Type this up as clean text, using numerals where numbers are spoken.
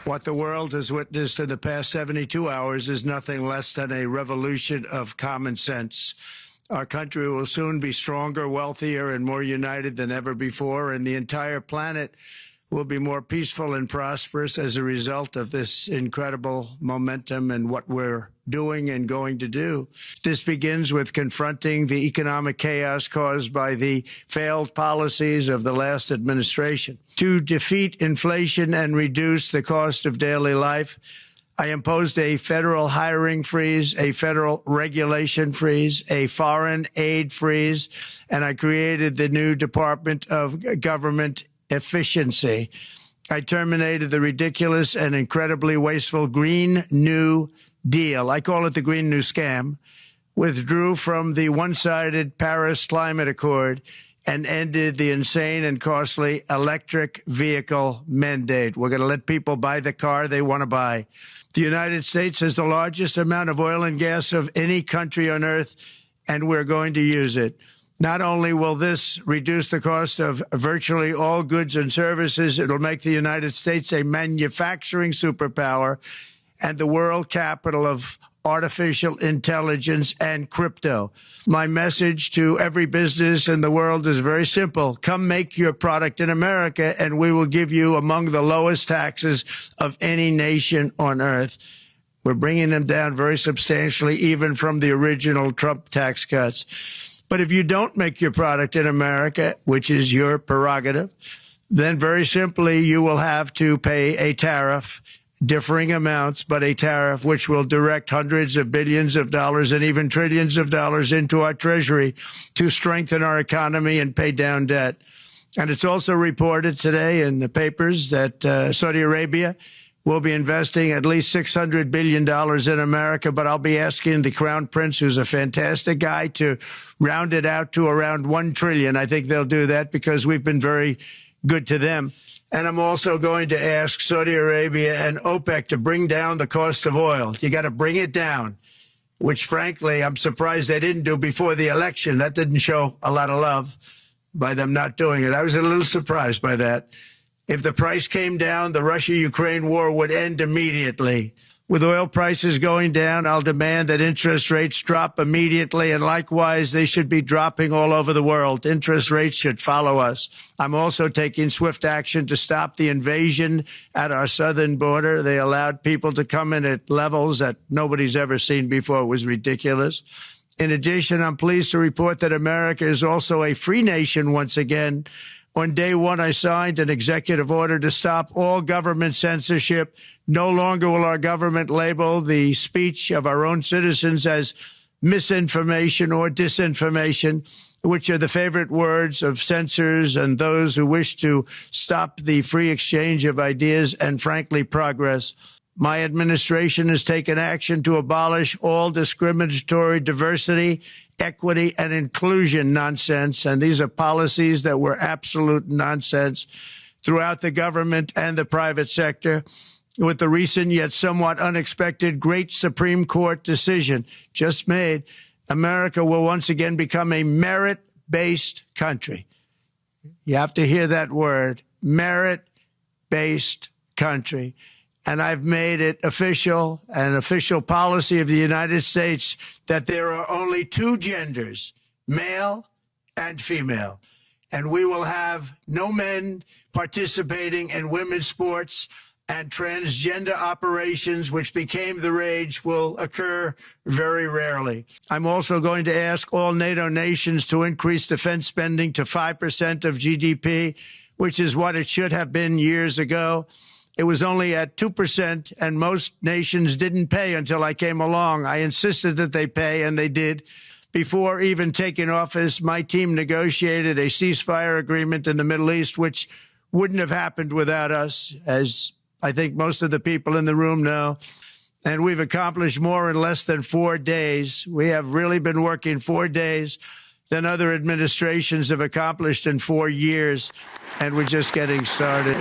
What the world has witnessed in the past 72 hours is nothing less than a revolution of common sense. Our country will soon be stronger, wealthier, and more united than ever before, and the entire planet will be more peaceful and prosperous as a result of this incredible momentum and what we're doing and going to do. This begins with confronting the economic chaos caused by the failed policies of the last administration. To defeat inflation and reduce the cost of daily life, I imposed a federal hiring freeze, a federal regulation freeze, a foreign aid freeze, and I created the new Department of Government Efficiency. I terminated the ridiculous and incredibly wasteful Green New Deal. I call it the Green New Scam. Withdrew from the one-sided Paris Climate Accord and ended the insane and costly electric vehicle mandate. We're going to let people buy the car they want to buy. The United States has the largest amount of oil and gas of any country on earth, and we're going to use it. Not only will this reduce the cost of virtually all goods and services, it'll make the United States a manufacturing superpower and the world capital of artificial intelligence and crypto. My message to every business in the world is very simple. Come make your product in America, and we will give you among the lowest taxes of any nation on earth. We're bringing them down very substantially, even from the original Trump tax cuts. But if you don't make your product in America, which is your prerogative, then very simply you will have to pay a tariff, differing amounts, but a tariff which will direct hundreds of billions of dollars and even trillions of dollars into our treasury to strengthen our economy and pay down debt. And it's also reported today in the papers that Saudi Arabia will be investing at least $600 billion in America, but I'll be asking the Crown Prince, who's a fantastic guy, to round it out to around $1 trillion. I think they'll do that because we've been very good to them. And I'm also going to ask Saudi Arabia and OPEC to bring down the cost of oil. You got to bring it down, which, frankly, I'm surprised they didn't do before the election. That didn't show a lot of love by them not doing it. I was a little surprised by that. If the price came down, the Russia-Ukraine war would end immediately. With oil prices going down, I'll demand that interest rates drop immediately, and likewise, they should be dropping all over the world. Interest rates should follow us. I'm also taking swift action to stop the invasion at our southern border. They allowed people to come in at levels that nobody's ever seen before. It was ridiculous. In addition, I'm pleased to report that America is also a free nation once again. On day one, I signed an executive order to stop all government censorship. No longer will our government label the speech of our own citizens as misinformation or disinformation, which are the favorite words of censors and those who wish to stop the free exchange of ideas and, frankly, progress. My administration has taken action to abolish all discriminatory diversity, equity, and inclusion nonsense. And these are policies that were absolute nonsense throughout the government and the private sector. With the recent yet somewhat unexpected great Supreme Court decision just made, America will once again become a merit-based country. You have to hear that word, merit-based country. And I've made it official, an official policy of the United States, that there are only two genders, male and female. And we will have no men participating in women's sports, and transgender operations, which became the rage, will occur very rarely. I'm also going to ask all NATO nations to increase defense spending to 5% of GDP, which is what it should have been years ago. It was only at 2%, and most nations didn't pay until I came along. I insisted that they pay, and they did. Before even taking office, my team negotiated a ceasefire agreement in the Middle East, which wouldn't have happened without us, as I think most of the people in the room know. And we've accomplished more in less than 4 days. We have really been working 4 days than other administrations have accomplished in 4 years, and we're just getting started.